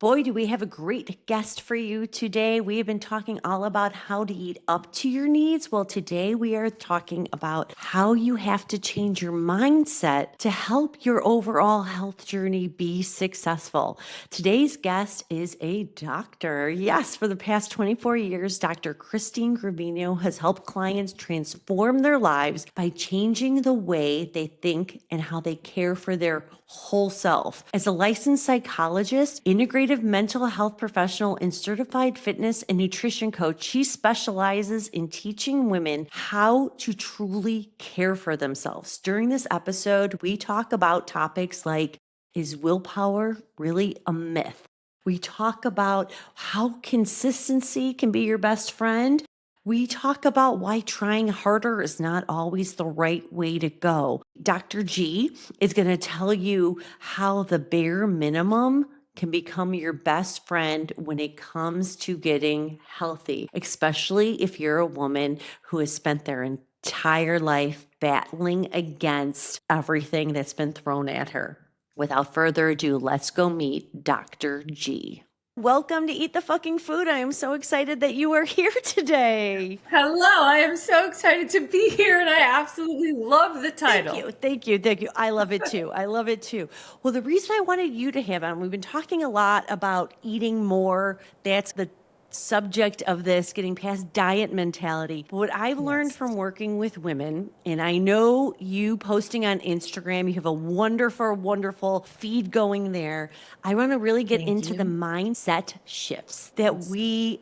Boy, do we have a great guest for you today. We have been talking all about how to eat up to your needs. Well, today we are talking about how you have to change your mindset to help your overall health journey be successful. Today's guest is a doctor. Yes, for the past 24 years, Dr. Kristine Gravino has helped clients transform their lives by changing the way they think and how they care for their whole self. As a licensed psychologist, integrative mental health professional, and certified fitness and nutrition coach, she specializes in teaching women how to truly care for themselves. During this episode, we talk about topics like, is willpower really a myth? We talk about how consistency can be your best friend. We talk about why trying harder is not always the right way to go. Dr. G is going to tell you how the bare minimum can become your best friend when it comes to getting healthy, especially if you're a woman who has spent their entire life battling against everything that's been thrown at her. Without further ado, let's go meet Dr. G. Welcome to Eat the Fucking Food. I am so excited that you are here today. Hello, I am so excited to be here and I absolutely love the title. Thank you. I love it too. Well, the reason I wanted you to have on, we've been talking a lot about eating more. That's the subject of this, getting past diet mentality. But what I've learned from working with women, and I know you posting on Instagram, you have a wonderful feed going there. I want to really get into the mindset shifts that we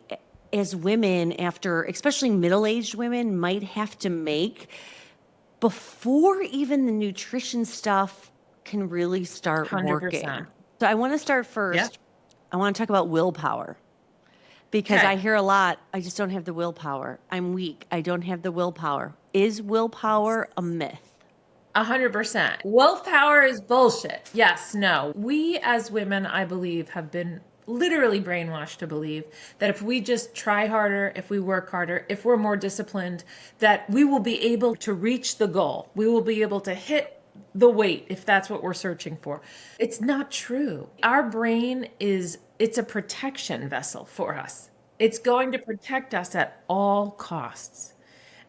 as women, after especially middle-aged women, might have to make before even the nutrition stuff can really start 100%. working. So I want to start first. Yeah. I want to talk about willpower. Because Okay. I hear a lot, I just don't have the willpower. I'm weak. I don't have the willpower. Is willpower a myth? 100%. Willpower is bullshit. Yes, no. We as women, I believe, have been literally brainwashed to believe that if we just try harder, if we work harder, if we're more disciplined, that we will be able to reach the goal. We will be able to hit the weight if that's what we're searching for. It's not true. Our brain it's a protection vessel for us. It's going to protect us at all costs.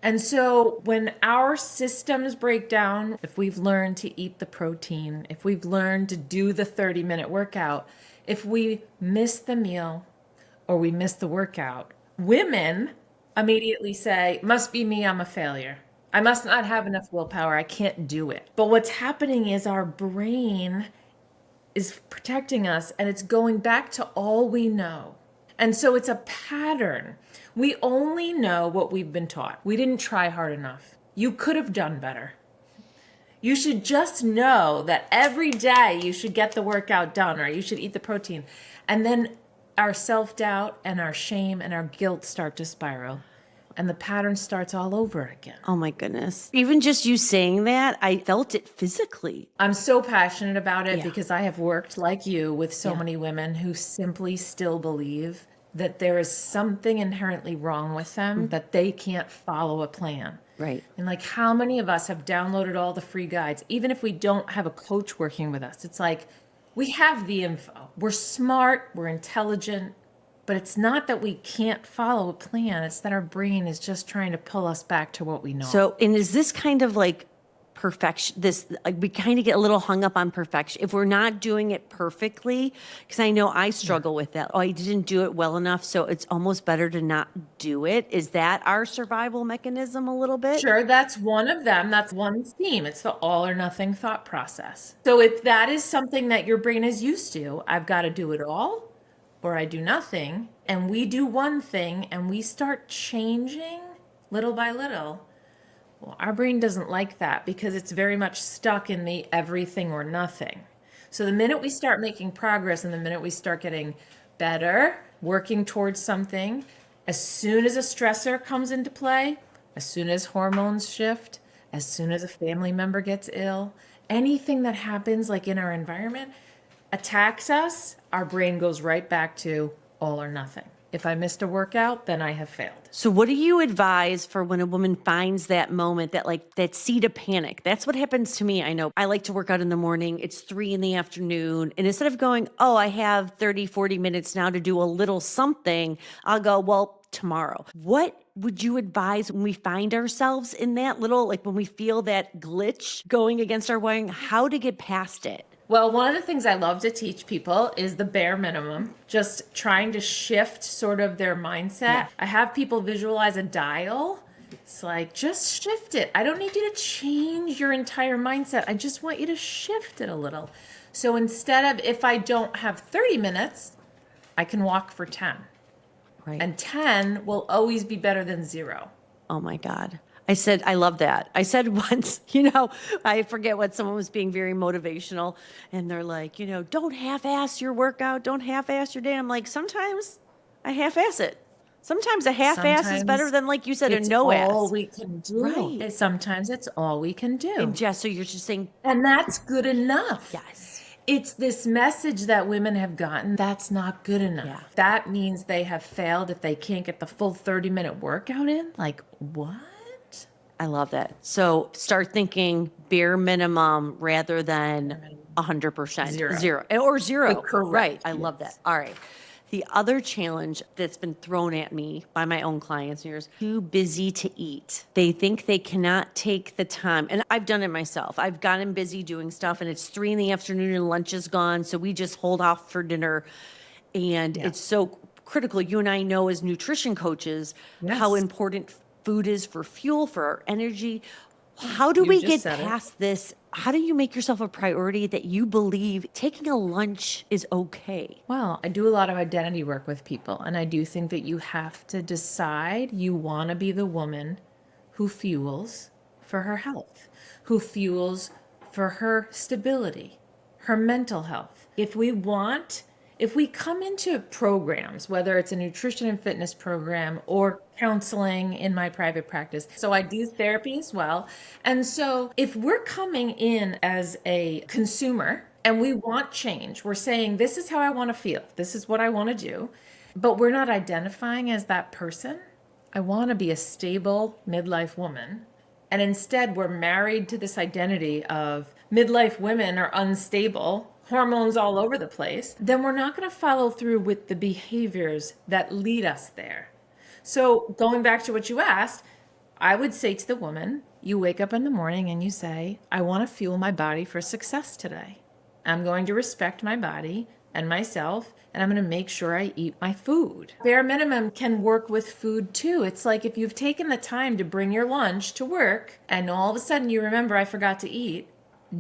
And so when our systems break down, if we've learned to eat the protein, if we've learned to do the 30-minute workout, if we miss the meal or we miss the workout, women immediately say, must be me, I'm a failure. I must not have enough willpower. I can't do it. But what's happening is our brain is protecting us and it's going back to all we know. And so it's a pattern. We only know what we've been taught. We didn't try hard enough. You could have done better. You should just know that every day you should get the workout done or you should eat the protein. And then our self-doubt and our shame and our guilt start to spiral. And the pattern starts all over again. Oh my goodness. Even just you saying that, I felt it physically. I'm so passionate about it because I have worked like you with so many women who simply still believe that there is something inherently wrong with them, that they can't follow a plan. Right. And like how many of us have downloaded all the free guides, even if we don't have a coach working with us? It's like we have the info. We're smart, we're intelligent, but it's not that we can't follow a plan. It's that our brain is just trying to pull us back to what we know. So, and is this kind of like perfection? This, like, we kind of get a little hung up on perfection. If we're not doing it perfectly, because I know I struggle with that. Oh, I didn't do it well enough, so it's almost better to not do it. Is that our survival mechanism a little bit? Sure, that's one of them. That's one theme. It's the all or nothing thought process. So if that is something that your brain is used to, I've got to do it all or I do nothing, and we do one thing and we start changing little by little, well, our brain doesn't like that because it's very much stuck in the everything or nothing. So the minute we start making progress and the minute we start getting better, working towards something, as soon as a stressor comes into play, as soon as hormones shift, as soon as a family member gets ill, anything that happens like in our environment attacks us, our brain goes right back to all or nothing. If I missed a workout, then I have failed. So what do you advise for when a woman finds that moment, that like that seed of panic? That's what happens to me. I know I like to work out in the morning. It's 3 in the afternoon. And instead of going, oh, I have 30, 40 minutes now to do a little something, I'll go, well, tomorrow. What would you advise when we find ourselves in that little, like when we feel that glitch going against our wiring, how to get past it? Well, one of the things I love to teach people is the bare minimum, just trying to shift sort of their mindset. Yeah. I have people visualize a dial. It's like, just shift it. I don't need you to change your entire mindset. I just want you to shift it a little. So instead of, if I don't have 30 minutes, I can walk for 10. Right. And 10 will always be better than 0. Oh my God. I said, I love that. I said once, I forget what, someone was being very motivational and they're like, don't half-ass your workout. Don't half-ass your day. I'm like, sometimes I half-ass it. Sometimes a half-ass is better than, like you said, a It's no-ass. all we can do. Right. Sometimes it's all we can do. And Jess, so you're just saying, And that's good enough. yes. It's this message that women have gotten that's not good enough. Yeah. That means they have failed if they can't get the full 30-minute workout in. Like, what? I love that. So start thinking bare minimum rather than 100%. Zero. Or zero. Correct. Right. I love that. All right. The other challenge that's been thrown at me by my own clients here is too busy to eat. They think they cannot take the time. And I've done it myself. I've gotten busy doing stuff and it's 3 in the afternoon and lunch is gone. So we just hold off for dinner. And it's so critical. You and I know as nutrition coaches how important food is for fuel, for our energy. How do we get past this? How do you make yourself a priority that you believe taking a lunch is okay? Well, I do a lot of identity work with people, and I do think that you have to decide you want to be the woman who fuels for her health, who fuels for her stability, her mental health. If we come into programs, whether it's a nutrition and fitness program or counseling in my private practice, so I do therapy as well. And so if we're coming in as a consumer and we want change, we're saying, this is how I want to feel, this is what I want to do, but we're not identifying as that person. I want to be a stable midlife woman. And instead, we're married to this identity of midlife women are unstable, hormones all over the place, then we're not going to follow through with the behaviors that lead us there. So going back to what you asked, I would say to the woman, you wake up in the morning and you say, I want to fuel my body for success today. I'm going to respect my body and myself, and I'm going to make sure I eat my food. Bare minimum can work with food too. It's like if you've taken the time to bring your lunch to work and all of a sudden you remember I forgot to eat,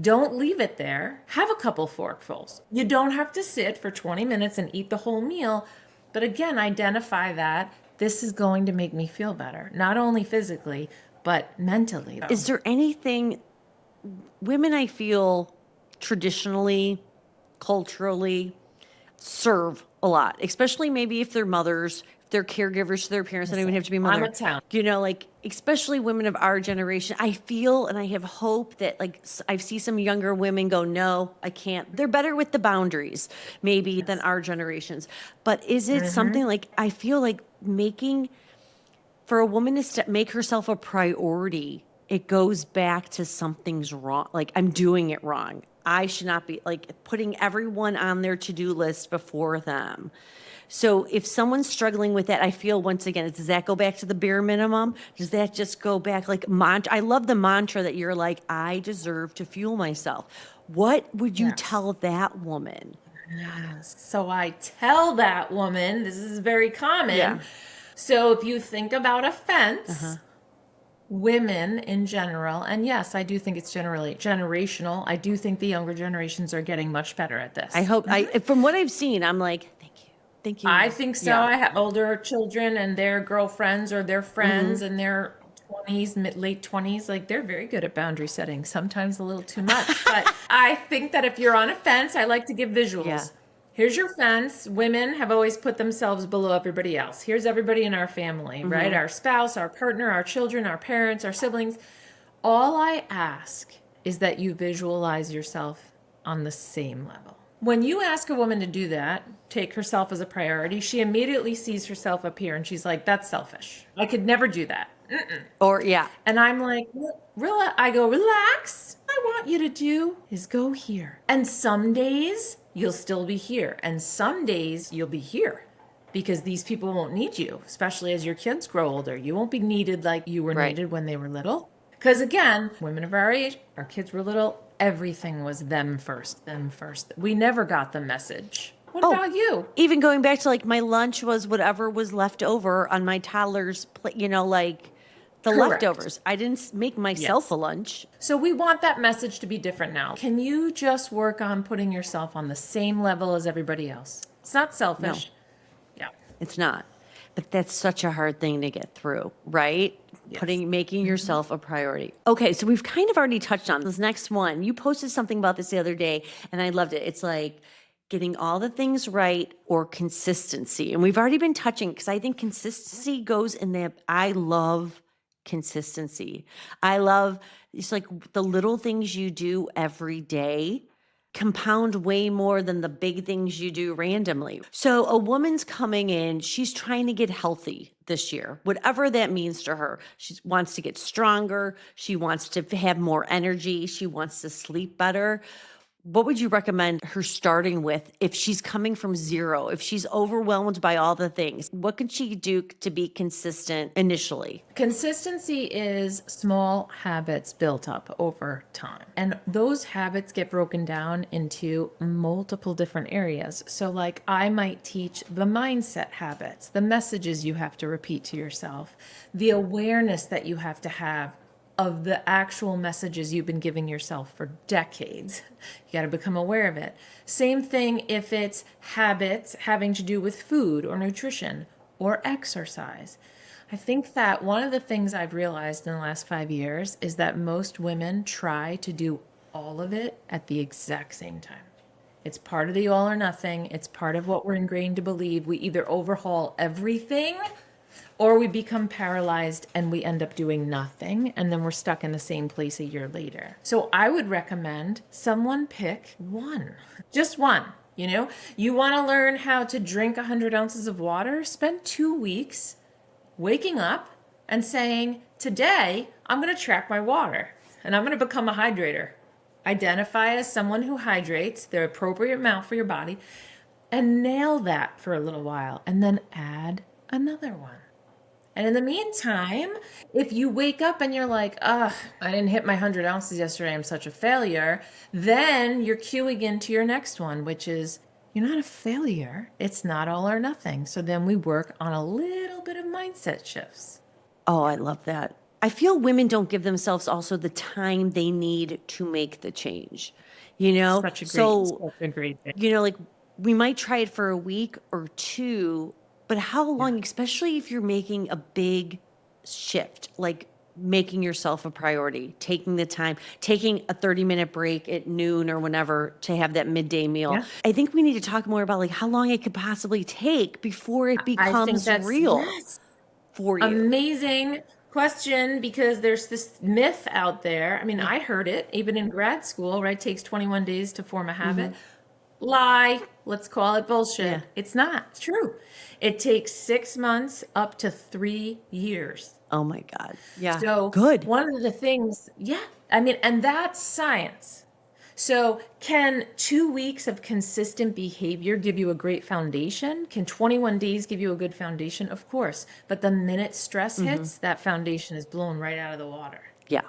don't leave it there. Have a couple forkfuls. You don't have to sit for 20 minutes and eat the whole meal. But again, identify that this is going to make me feel better, not only physically, but mentally. Is there anything, women I feel traditionally, culturally, serve a lot, especially maybe if they're mothers, if they're caregivers to their parents, they don't even have to be mother. I'm a town. Like especially women of our generation, I feel and I have hope that like I see some younger women go, no, I can't. They're better with the boundaries maybe than our generations. But is it something like, I feel like making, for a woman to make herself a priority, it goes back to something's wrong. Like I'm doing it wrong. I should not be like putting everyone on their to-do list before them. So if someone's struggling with that, I feel once again, does that go back to the bare minimum? Does that just go back like I love the mantra that you're like, I deserve to fuel myself. What would you tell that woman? Yes. So I tell that woman, this is very common. Yeah. So if you think about a fence, women in general, and yes, I do think it's generally generational. I do think the younger generations are getting much better at this. I hope, from what I've seen, I'm like, thank you. I think so. I have older children and their girlfriends or their friends in their 20s, late 20s, like they're very good at boundary setting, sometimes a little too much. But I think that if you're on a fence, I like to give visuals. Yeah. Here's your fence. Women have always put themselves below everybody else. Here's everybody in our family, right? Our spouse, our partner, our children, our parents, our siblings. All I ask is that you visualize yourself on the same level. When you ask a woman to do that, take herself as a priority, she immediately sees herself up here and she's like, that's selfish. I could never do that. Or, yeah. And I'm like, I go, relax. What I want you to do is go here. And some days you'll still be here. And some days you'll be here because these people won't need you, especially as your kids grow older. You won't be needed like you were Right. needed when they were little. Because again, women of our age, our kids were little, everything was them first, them first. We never got the message. What about you? Even going back to like my lunch was whatever was left over on my toddler's plate, like the Correct. leftovers. I didn't make myself a Yes. lunch. So we want that message to be different now. Can you just work on putting yourself on the same level as everybody else? It's not selfish. Yeah. It's not. But that's such a hard thing to get through, right? Yes. Making yourself a priority. Okay, so we've kind of already touched on this next one. You posted something about this the other day, and I loved it. It's like getting all the things right or consistency. And we've already been touching because I think consistency goes in that. I love consistency. I love it's like the little things you do every day compound way more than the big things you do randomly. So a woman's coming in, she's trying to get healthy this year, whatever that means to her. She wants to get stronger, she wants to have more energy, she wants to sleep better. What would you recommend her starting with if she's coming from zero, if she's overwhelmed by all the things? What can she do to be consistent initially? Consistency is small habits built up over time. And those habits get broken down into multiple different areas. So, like, I might teach the mindset habits, the messages you have to repeat to yourself, the awareness that you have to have of the actual messages you've been giving yourself for decades. You got to become aware of it. Same thing if it's habits having to do with food or nutrition or exercise. I think that one of the things I've realized in the last 5 years is that most women try to do all of it at the exact same time. It's part of the all or nothing. It's part of what we're ingrained to believe. We either overhaul everything or we become paralyzed and we end up doing nothing, and then we're stuck in the same place a year later. So I would recommend someone pick one, just one. You want to learn how to drink 100 ounces of water? Spend 2 weeks waking up and saying, today I'm going to track my water and I'm going to become a hydrator. Identify as someone who hydrates the appropriate amount for your body and nail that for a little while, and then add another one. And in the meantime, if you wake up and you're like, ugh, I didn't hit my 100 ounces yesterday, I'm such a failure, then you're queuing into your next one, which is, you're not a failure. It's not all or nothing. So then we work on a little bit of mindset shifts. Oh, I love that. I feel women don't give themselves also the time they need to make the change, Such a great thing. Like we might try it for a week or two, but how long, especially if you're making a big shift, like making yourself a priority, taking the time, taking a 30-minute break at noon or whenever to have that midday meal. Yeah. I think we need to talk more about like how long it could possibly take before it I think becomes that's real yes. for you. Amazing question, because there's this myth out there. I mean, I heard it even in grad school, right? It takes 21 days to form a habit. Lie. Let's call it bullshit. Yeah. It's not true. It takes 6 months up to 3 years. Oh my God. Yeah. So Good. one of the things, I mean, and that's science. So can 2 weeks of consistent behavior give you a great foundation? Can 21 days give you a good foundation? Of course. But the minute stress hits, that foundation is blown right out of the water. Yeah.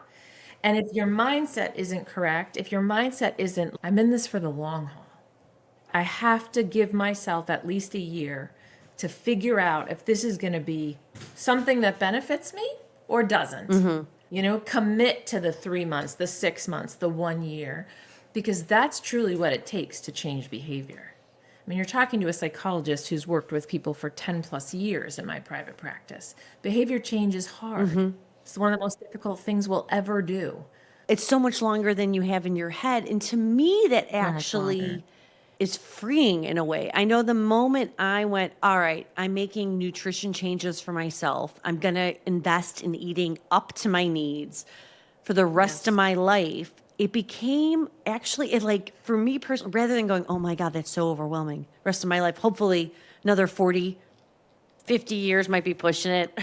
And if your mindset isn't correct, if your mindset isn't, I'm in this for the long haul, I have to give myself at least a year to figure out if this is going to be something that benefits me or doesn't. Commit to the 3 months, the 6 months, the 1 year, because that's truly what it takes to change behavior. I mean, you're talking to a psychologist who's worked with people for 10 plus years in my private practice. Behavior change is hard. It's one of the most difficult things we'll ever do. It's so much longer than you have in your head. And to me, that much longer. actually is freeing in a way. I know the moment I went, all right, I'm making nutrition changes for myself. I'm going to invest in eating up to my needs for the rest of my life. it became actually, it like, for me personally, rather than going, oh my God, that's so overwhelming, rest of my life, hopefully another 40, 50 years might be pushing it.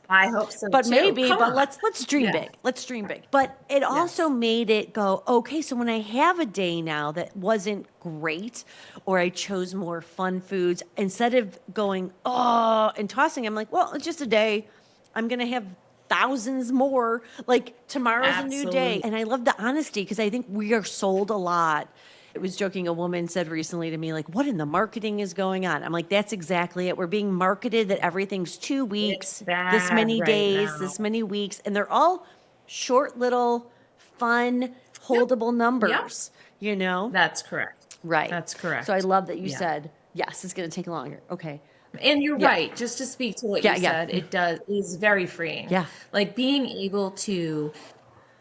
I hope so But too. maybe, Come but on. let's dream Yeah. big. Let's dream big. But it also Yes. made it go, okay, so when I have a day now that wasn't great, or I chose more fun foods, instead of going, oh, and tossing, I'm like, well, it's just a day. I'm gonna have thousands more. Like tomorrow's a new day. Absolutely. And I love the honesty because I think we are sold a lot. I was joking, a woman said recently to me, like, what in the marketing is going on? I'm like, that's exactly it. We're being marketed that everything's It's 2 weeks, this bad many right days, now. this many weeks, and they're all short little fun, Yep. holdable Yep. numbers, you know? That's correct. Right. That's So I correct. love that you Yeah. said, yes, it's going to take longer. Okay. And you're Yeah. right. Just to speak to what Yeah. you Yeah. said, it does is very freeing. Yeah. Like being able to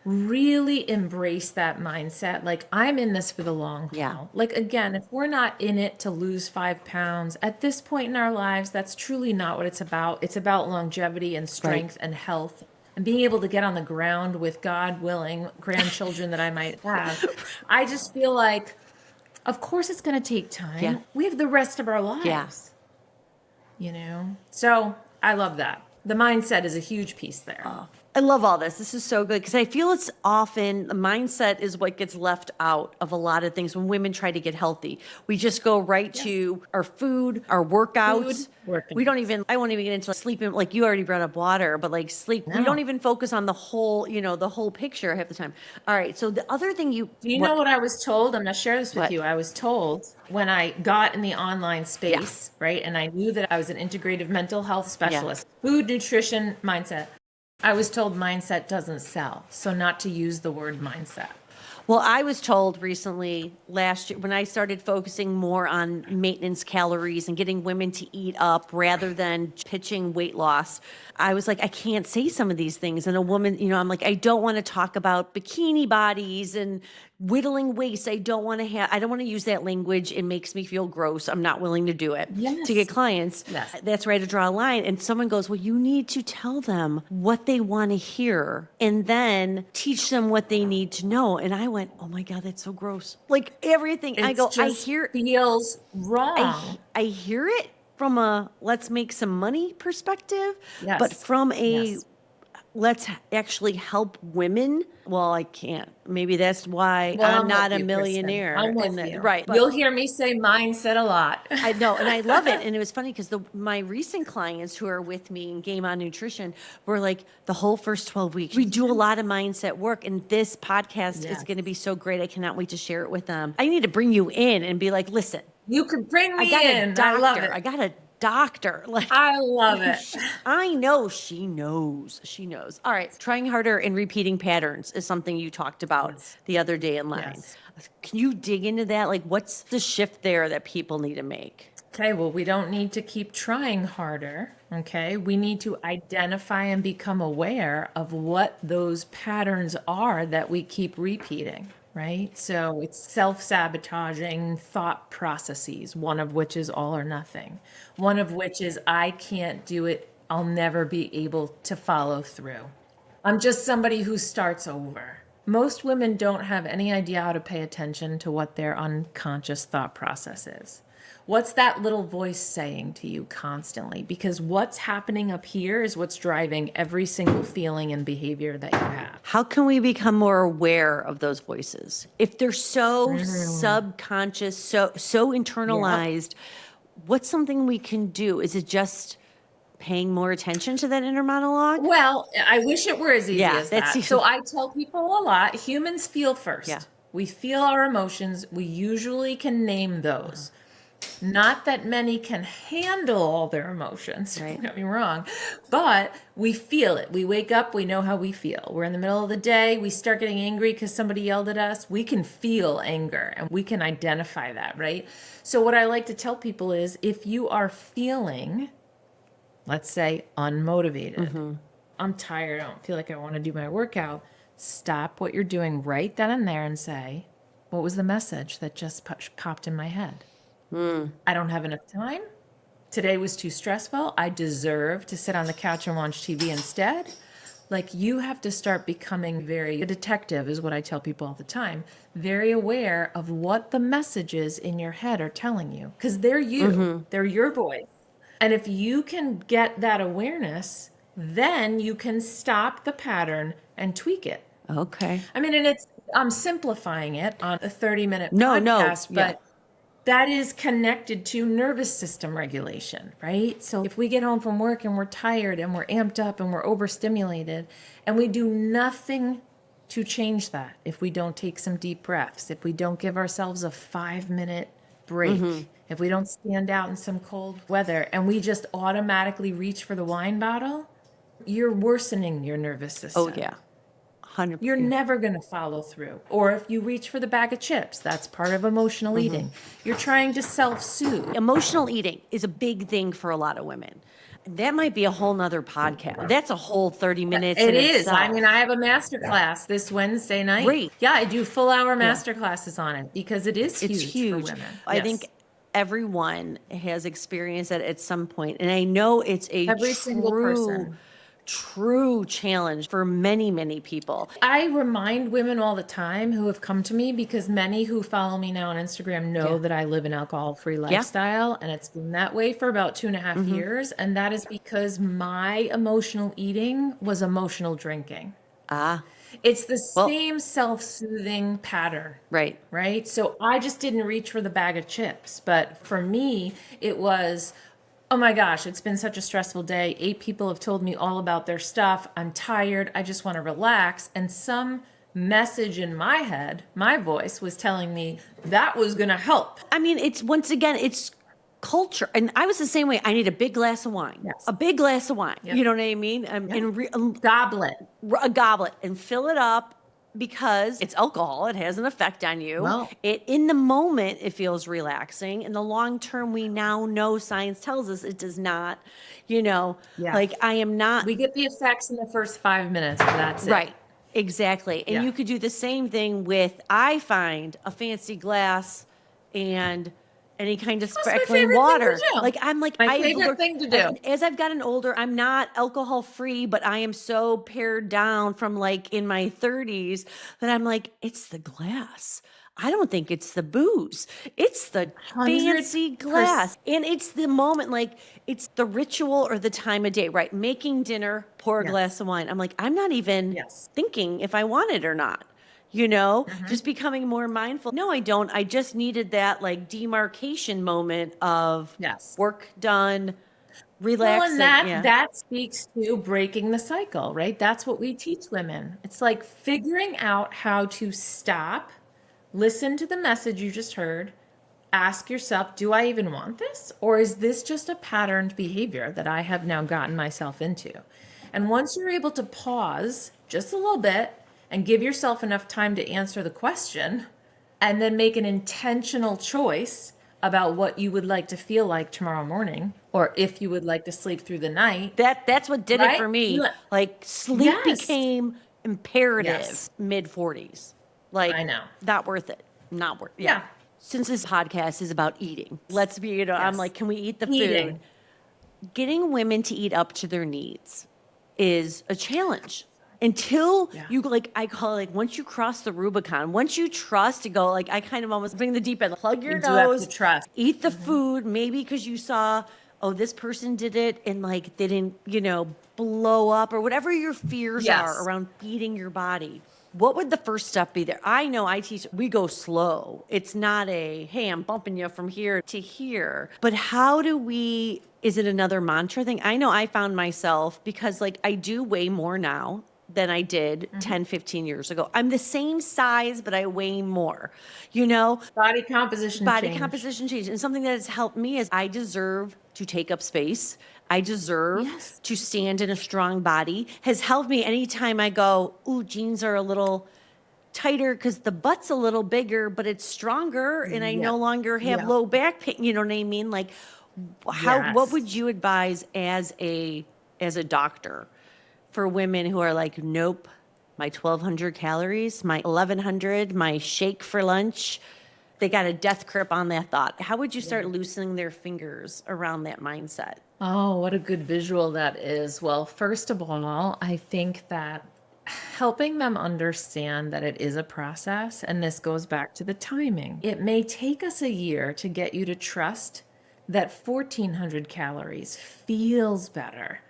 really embrace that mindset. Like I'm in this for the long Yeah. haul. Like again, if we're not in it to lose 5 pounds at this point in our lives, that's truly not what it's about. It's about longevity and strength and health and being able to get on the ground with God willing grandchildren that I might have. I just feel like, of course, it's going to take Yeah. time. We have the rest of our Yeah. lives, So I love that. The mindset is a huge piece there. I love all this. This is so good because I feel it's often the mindset is what gets left out of a lot of things when women try to get healthy. We just go right Yes. to our food, our workouts. Food, working. We don't even, I won't even get into sleeping. Like you already brought up water, but like sleep, we don't No. even focus on the whole, the whole picture half the time. All right. So the other thing Do you know what I was told? I'm going to share this with What? you. I was told when I got in the online space, right? And I knew that I was an integrative mental health specialist, food, nutrition, mindset. I was told mindset doesn't sell. So not to use the word mindset. Well, I was told recently last year when I started focusing more on maintenance calories and getting women to eat up rather than pitching weight loss, I was like, I can't say some of these things. And a woman, I'm like, I don't want to talk about bikini bodies and whittling waist. I don't want to use that language. It makes me feel gross. I'm not willing to do it to get Yes. clients. Yes. That's where I had to draw a line. And someone goes, well, you need to tell them what they want to hear and then teach them what they need to know. And I went, oh my God, that's so gross. Like everything. I It's go, I just hear, feels wrong. I hear it from a let's make some money perspective, but Yes. from a Yes. let's actually help women. Well, I can't. Maybe that's why Well, I'm I'm not with a you, Kristen. millionaire. I'm with And you. right. But You'll hear me say mindset a lot. I know, and I love it. And it was funny because my recent clients who are with me in Game On Nutrition were like the whole first 12 weeks. We do a lot of mindset work, and this podcast is Yes. going to be so great. I cannot wait to share it with them. I need to bring you in and be like, listen, You could bring I me got a in. doctor. I love it. I got a doctor. Like I love it. I know she knows. She knows. All right. Trying harder and repeating patterns is something you talked about Yes. the other day in line. Yes. Can you dig into that? Like, what's the shift there that people need to make? Okay, well, we don't need to keep trying harder. Okay, we need to identify and become aware of what those patterns are that we keep repeating, right? So it's self sabotaging thought processes, one of which is all or nothing, one of which is I can't do it, I'll never be able to follow through. I'm just somebody who starts over. Most women don't have any idea how to pay attention to what their unconscious thought process is. What's that little voice saying to you constantly? Because what's happening up here is what's driving every single feeling and behavior that you have. How can we become more aware of those voices? If they're so subconscious, so internalized, what's something we can do? Is it just paying more attention to that inner monologue? Well, I wish it were as easy Yeah, as that's that. easy. So I tell people a lot, humans feel first. Yeah. We feel our emotions. We usually can name those. Not that many can handle all their emotions, Right. don't get me wrong, but we feel it. We wake up, we know how we feel. We're in the middle of the day, we start getting angry because somebody yelled at us. We can feel anger and we can identify that, right? So what I like to tell people is if you are feeling, let's say, unmotivated, I'm tired, I don't feel like I want to do my workout, stop what you're doing right then and there and say, what was the message that just popped in my head? I don't have enough time. Today was too stressful. I deserve to sit on the couch and watch TV instead. Like you have to start becoming a detective is what I tell people all the time, very aware of what the messages in your head are telling you because they're you, they're your voice. And if you can get that awareness, then you can stop the pattern and tweak it. Okay. I mean, and I'm simplifying it on a 30-minute No. podcast, Yeah. but that is connected to nervous system regulation, right? So if we get home from work and we're tired and we're amped up and we're overstimulated and we do nothing to change that, if we don't take some deep breaths, if we don't give ourselves a 5-minute break, if we don't stand out in some cold weather and we just automatically reach for the wine bottle, you're worsening your nervous Oh, system. yeah. 100. You're never going to follow through. Or if you reach for the bag of chips, that's part of emotional eating. You're trying to self-soothe. Emotional eating is a big thing for a lot of women. That might be a whole nother podcast. That's a whole 30 minutes It in is. I itself. mean, I have a master class this Wednesday night. Great. Yeah, I do full hour master classes on it because it is It's huge, huge. for women. I Yes. think everyone has experienced it at some point, and I know it's a Every single person. true challenge for many, many people. I remind women all the time who have come to me because many who follow me now on Instagram know that I live an alcohol-free lifestyle, and it's been that way for about 2.5 years. And that is because my emotional eating was emotional drinking. Ah, It's the same self-soothing pattern. right. Right? So I just didn't reach for the bag of chips. But for me, it was, oh my gosh, it's been such a stressful day. 8 people have told me all about their stuff. I'm tired. I just want to relax. And some message in my head, my voice was telling me that was going to help. I mean, it's once again, it's culture. And I was the same way. I need a big glass of wine. Yes. A big glass of wine. Yep. You know what I mean? Goblet. A goblet and fill it up because it's alcohol. It has an effect on you. Well- In the moment, it feels relaxing. In the long term, we now know science tells us it does not, Yeah. like I am not. We get the effects in the first 5 minutes, but that's it. Right. Exactly. And Yeah. you could do the same thing with, I find a fancy glass and any kind of my sparkling favorite thing water. to do. Like I'm like, My favorite thing to do. As I've gotten older, I'm not alcohol free, but I am so pared down from like in my 30s that I'm like, it's the glass. I don't think it's the booze. It's the fancy 100%. glass. And it's the moment, like it's the ritual or the time of day, right? Making dinner, pour a Yes. glass of wine. I'm like, I'm not even Yes. thinking if I want it or not. Just becoming more mindful. No, I don't. I just needed that like demarcation moment of Yes. work done, Well, relaxing. and that speaks to breaking the cycle, right? That's what we teach women. It's like figuring out how to stop, listen to the message you just heard, ask yourself, do I even want this? Or is this just a patterned behavior that I have now gotten myself into? And once you're able to pause just a little bit and give yourself enough time to answer the question, and then make an intentional choice about what you would like to feel like tomorrow morning, or if you would like to sleep through the night. That's what did it Right? for me. You- Like sleep Yes. became imperative Yes. mid 40s. Like I know. not worth it. Not worth. Yeah. Since this podcast is about eating, let's be, I'm Yes. like, can we eat the food? Eating. Getting women to eat up to their needs is a challenge until you like, I call it like once you cross the Rubicon, once you trust to go, like I kind of almost bring the deep end, plug your You do have nose, to trust. eat the food, maybe because you saw, oh, this person did it and like they didn't, blow up or whatever your fears Yes. are around feeding your body. What would the first step be there? I know I teach, we go slow. It's not a, hey, I'm bumping you from here to here. But how do we, is it another mantra thing? I know I found myself because like I do weigh more now than I did 10, 15 years ago. I'm the same size, but I weigh more, Body composition body change. composition change. And something that has helped me is I deserve to take up space. I deserve Yes. to stand in a strong body. Has helped me anytime I go, ooh, jeans are a little tighter because the butt's a little bigger, but it's stronger and I no longer have low back pain. You know what I mean? Like what Yes. would you advise as a doctor for women who are like, nope, my 1,200 calories, my 1,100, my shake for lunch, they got a death grip on that thought. How would you start loosening their fingers around that mindset? Oh, what a good visual that is. Well, first of all, I think that helping them understand that it is a process, and this goes back to the timing. It may take us a year to get you to trust that 1400 calories feels better.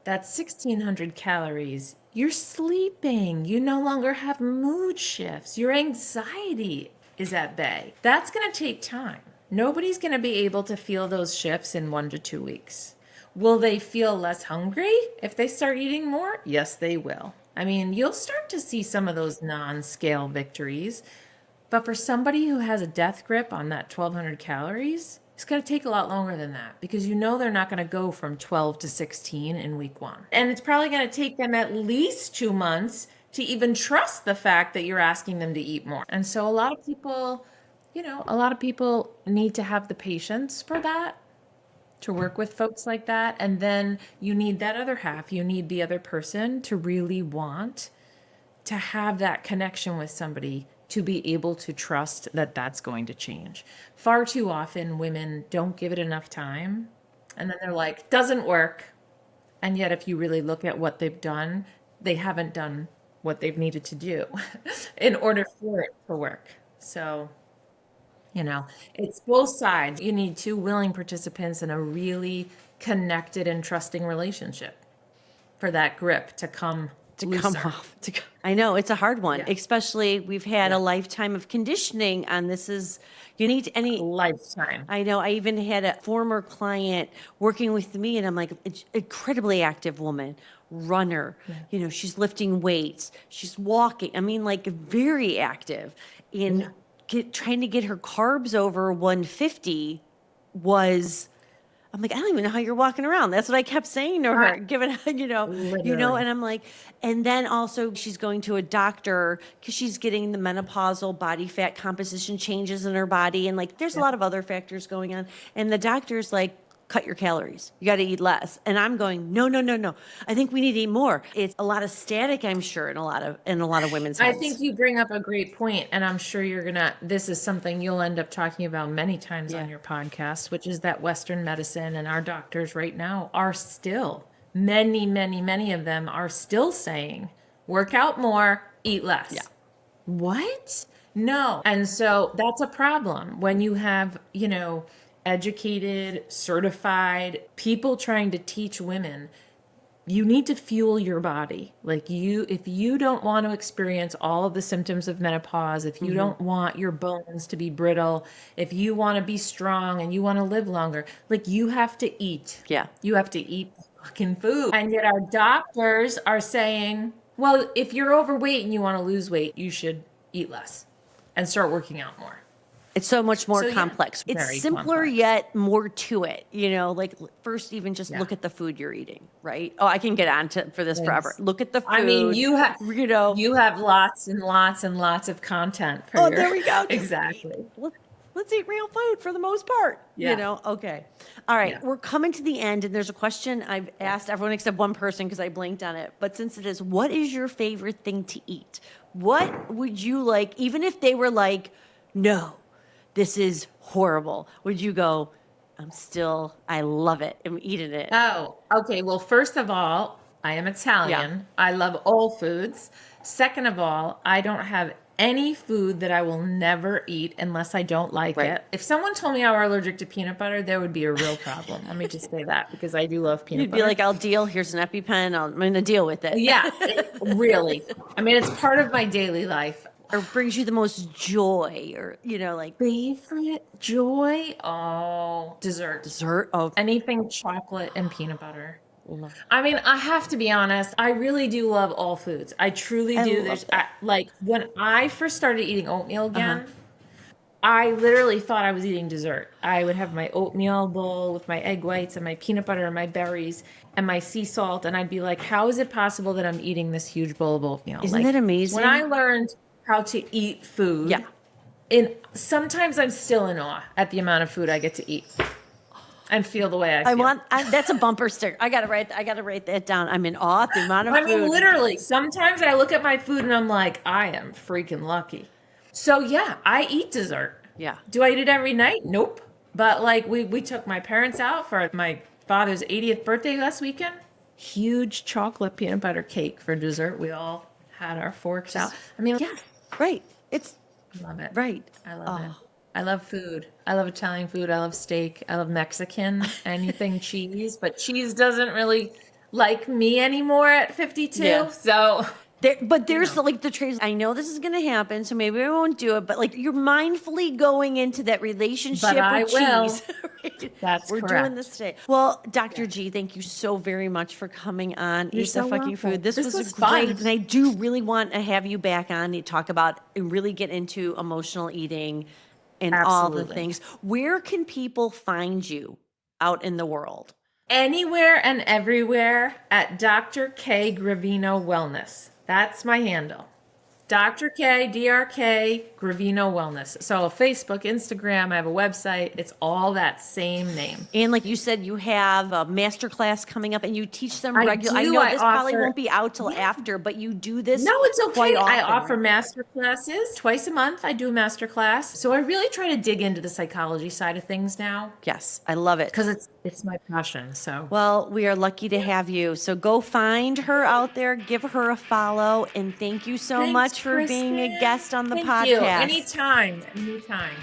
That 1600 calories, you're sleeping. You no longer have mood shifts. Your anxiety is at bay. That's going to take time. Nobody's going to be able to feel those shifts in 1 to 2 weeks. Will they feel less hungry if they start eating more? Yes, they will. I mean, you'll start to see some of those non-scale victories. But for somebody who has a death grip on that 1200 calories, it's going to take a lot longer than that because you know they're not going to go from 12 to 16 in week 1. And it's probably going to take them at least 2 months to even trust the fact that you're asking them to eat more. And so a lot of people, a lot of people need to have the patience for that, to work with folks like that. And then you need that other half. You need the other person to really want to have that connection with somebody to be able to trust that that's going to change. Far too often, women don't give it enough time. And then they're like, doesn't work. And yet, if you really look at what they've done, they haven't done what they've needed to do in order for it to work. So, it's both sides. You need 2 willing participants in a really connected and trusting relationship for that grip to come off. I know it's a hard one, Yeah. especially we've had a lifetime of conditioning on this is you need any lifetime. I know I even had a former client working with me and I'm like incredibly active woman, runner, she's lifting weights, she's walking. I mean like very active in trying to get her carbs over 150 was I'm like, I don't even know how you're walking around. That's what I kept saying to her, Right. given, and I'm like, and then also she's going to a doctor because she's getting the menopausal body fat composition changes in her body. And like, there's a lot of other factors going on. And the doctor's like, cut your calories. You got to eat less. And I'm going, no. I think we need to eat more. It's a lot of static, I'm sure, in a lot of women's heads. I think you bring up a great point, and I'm sure this is something you'll end up talking about many times on your podcast, which is that Western medicine and our doctors right now are still, many of them are still saying, work out more, eat less. Yeah. What? No. And so that's a problem when you have, educated, certified people trying to teach women, you need to fuel your body. Like if you don't want to experience all of the symptoms of menopause, if you don't want your bones to be brittle, if you want to be strong and you want to live longer, like you have to eat. Yeah. You have to eat fucking food. And yet our doctors are saying, well, if you're overweight and you want to lose weight, you should eat less and start working out more. It's so much more complex. It's simpler complex. yet more to it. Like first even just look at the food you're eating, right? Oh, I can get on to for this forever. Look at the food. I mean, you have lots and lots and lots of content. There we go. Exactly. Let's eat real food for the most part. Yeah. Okay. All right. Yeah. We're coming to the end and there's a question I've asked everyone except one person because I blinked on it. But since it is, what is your favorite thing to eat? What would you like, even if they were like, no, this is horrible. Would you go, I love it. I'm eating it. Oh, okay. Well, first of all, I am Italian. Yeah. I love all foods. Second of all, I don't have any food that I will never eat unless I don't like it. If someone told me I were allergic to peanut butter, there would be a real problem. Let me just say that because I do love peanut butter. You'd be like, I'll deal. Here's an EpiPen. I'm going to deal with it. Yeah, really. I mean, it's part of my daily life. Or brings you the most joy or, like. Favorite joy? Oh, dessert. Dessert? Oh. Anything chocolate and peanut butter. I mean, I have to be honest. I really do love all foods. I truly do. Like when I first started eating oatmeal again, I literally thought I was eating dessert. I would have my oatmeal bowl with my egg whites and my peanut butter and my berries and my sea salt. And I'd be like, how is it possible that I'm eating this huge bowl of oatmeal? Isn't that amazing? When I learned how to eat food, and sometimes I'm still in awe at the amount of food I get to eat. And feel the way I feel. That's a bumper sticker. I gotta write that down. I'm in awe at the amount of food. I mean, literally, sometimes I look at my food and I'm like, I am freaking lucky. So yeah, I eat dessert. Yeah. Do I eat it every night? Nope. But like we took my parents out for my father's 80th birthday last weekend. Huge chocolate peanut butter cake for dessert. We all had our forks out. I mean, Yeah. Right. It's I love it. right. I love it. Oh, I love food. I love Italian food. I love steak. I love Mexican, anything cheese, but cheese doesn't really like me anymore at 52. yeah. So, But you there's know, like the traits. I know this is going to happen, so maybe I won't do it. But like you're mindfully going into that but relationship I with cheese. will. Right? That's We're doing correct. this today. Well, Dr. G, thank you so very much for coming on. You're Eat the so fucking food. welcome. This This was a was fun. great, and I do really want to have you back on to talk about and really get into emotional eating and all the Absolutely. things. Where can people find you out in the world? Anywhere and everywhere at Dr. K Gravino Wellness. That's my handle. Dr. K, DRK, Gravino Wellness. So Facebook, Instagram, I have a website. It's all that same name. And like you said, you have a master class coming up and you teach them I regular. I do. know I this probably offer, won't be out till yeah. after, but you do this No, it's quite okay. I often, offer right? master classes twice a month. I do a master class. So I really try to dig into the psychology side of things now Yes, I love it. because it's my passion. So Well, we are lucky to have you. So go find her out there, give her a follow, and thank you so thanks, much for being a Kristen. guest on the Thank you. podcast. Anytime. Anytime.